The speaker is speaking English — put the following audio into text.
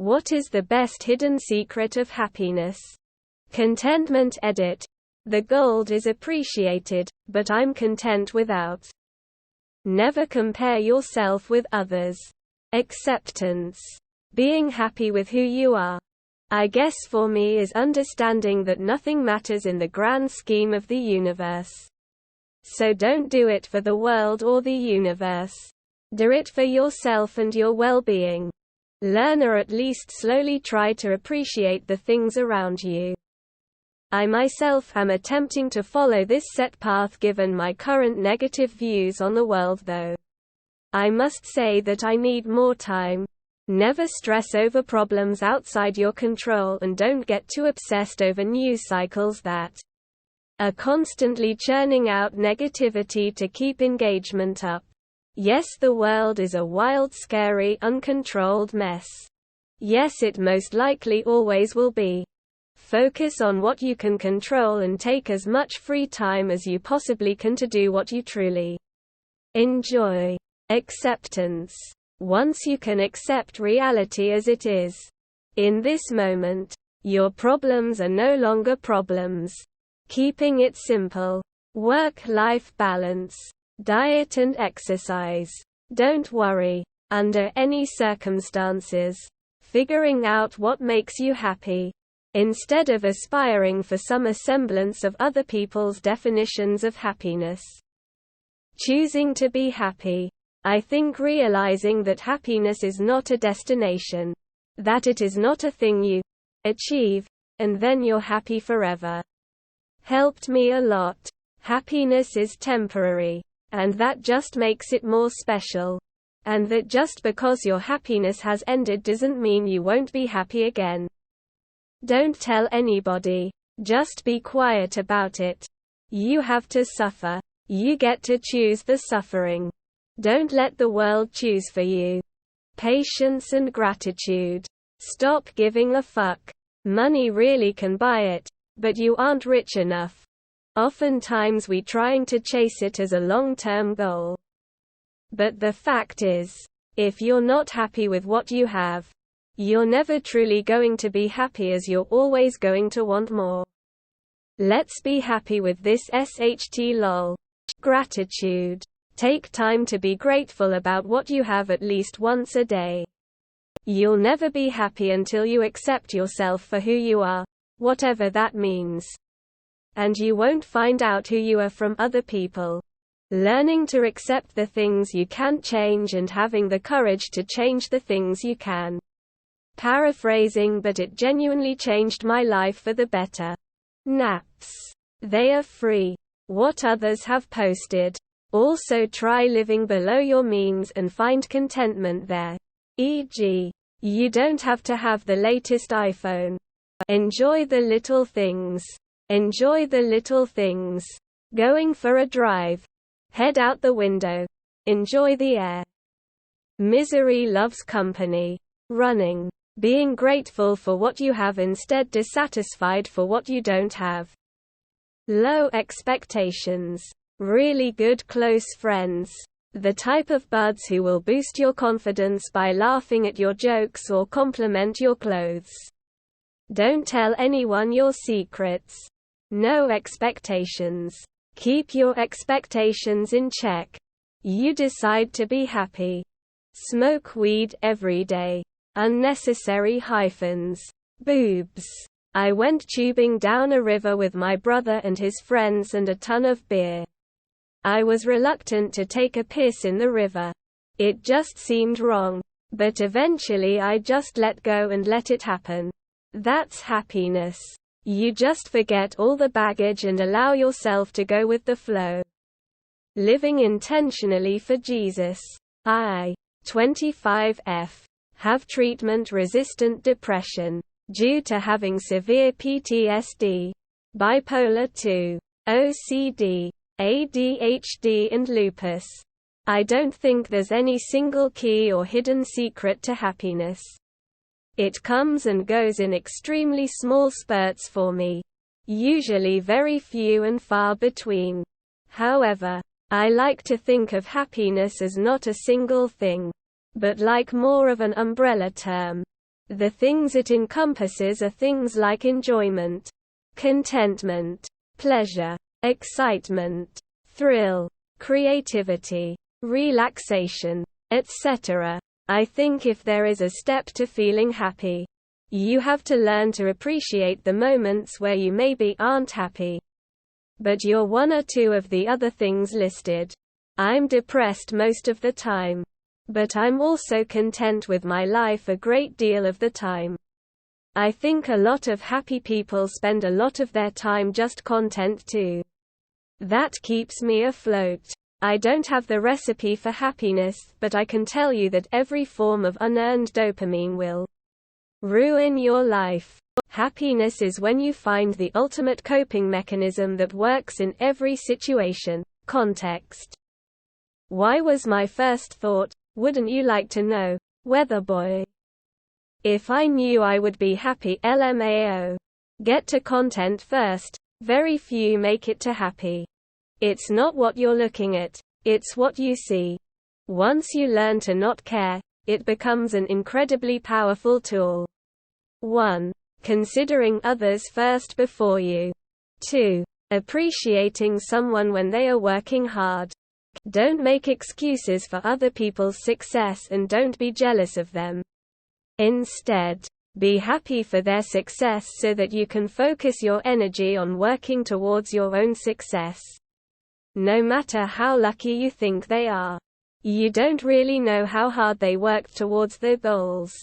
What is the best hidden secret of happiness? Contentment. Edit. The gold is appreciated, but I'm content without. Never compare yourself with others. Acceptance. Being happy with who you are. I guess for me is understanding that nothing matters in the grand scheme of the universe. So don't do it for the world or the universe. Do it for yourself and your well-being. Learn, or at least slowly try to appreciate the things around you. I myself am attempting to follow this set path given my current negative views on the world, though I must say that I need more time. Never stress over problems outside your control, and don't get too obsessed over news cycles that are constantly churning out negativity to keep engagement up. Yes, the world is a wild, scary, uncontrolled mess. Yes, it most likely always will be. Focus on what you can control and take as much free time as you possibly can to do what you truly enjoy. Acceptance. Once you can accept reality as it is, in this moment, your problems are no longer problems. Keeping it simple. Work-life balance. Diet and exercise. Don't worry, under any circumstances. Figuring out what makes you happy, instead of aspiring for some semblance of other people's definitions of happiness. Choosing to be happy. I think realizing that happiness is not a destination, that it is not a thing you achieve, and then you're happy forever, helped me a lot. Happiness is temporary, and that just makes it more special. And that just because your happiness has ended doesn't mean you won't be happy again. Don't tell anybody. Just be quiet about it. You have to suffer. You get to choose the suffering. Don't let the world choose for you. Patience and gratitude. Stop giving a fuck. Money really can buy it, but you aren't rich enough. Oftentimes we trying to chase it as a long-term goal. But the fact is, if you're not happy with what you have, you're never truly going to be happy, as you're always going to want more. Let's be happy with this SHT lol. Gratitude. Take time to be grateful about what you have at least once a day. You'll never be happy until you accept yourself for who you are, whatever that means. And you won't find out who you are from other people. Learning to accept the things you can't change and having the courage to change the things you can. Paraphrasing, but it genuinely changed my life for the better. Naps. They are free. What others have posted. Also try living below your means and find contentment there. E.g., you don't have to have the latest iPhone. Enjoy the little things. Enjoy the little things. Going for a drive. Head out the window. Enjoy the air. Misery loves company. Running. Being grateful for what you have instead dissatisfied for what you don't have. Low expectations. Really good close friends. The type of buds who will boost your confidence by laughing at your jokes or compliment your clothes. Don't tell anyone your secrets. No expectations. Keep your expectations in check. You decide to be happy. Smoke weed every day. Unnecessary hyphens. Boobs. I went tubing down a river with my brother and his friends and a ton of beer. I was reluctant to take a piss in the river. It just seemed wrong. But eventually I just let go and let it happen. That's happiness. You just forget all the baggage and allow yourself to go with the flow. Living intentionally for Jesus. I, 25F, have treatment-resistant depression due to having severe PTSD, bipolar II, OCD, ADHD and lupus. I don't think there's any single key or hidden secret to happiness. It comes and goes in extremely small spurts for me, usually very few and far between. However, I like to think of happiness as not a single thing, but like more of an umbrella term. The things it encompasses are things like enjoyment, contentment, pleasure, excitement, thrill, creativity, relaxation, etc. I think if there is a step to feeling happy, you have to learn to appreciate the moments where you maybe aren't happy, but you're one or two of the other things listed. I'm depressed most of the time, but I'm also content with my life a great deal of the time. I think a lot of happy people spend a lot of their time just content too. That keeps me afloat. I don't have the recipe for happiness, but I can tell you that every form of unearned dopamine will ruin your life. Happiness is when you find the ultimate coping mechanism that works in every situation, context. Why was my first thought, wouldn't you like to know, Weatherboy? If I knew I would be happy, LMAO. Get to content first. Very few make it to happy. It's not what you're looking at, it's what you see. Once you learn to not care, it becomes an incredibly powerful tool. 1. Considering others first before you. 2. Appreciating someone when they are working hard. Don't make excuses for other people's success and don't be jealous of them. Instead, be happy for their success so that you can focus your energy on working towards your own success. No matter how lucky you think they are, you don't really know how hard they worked towards their goals.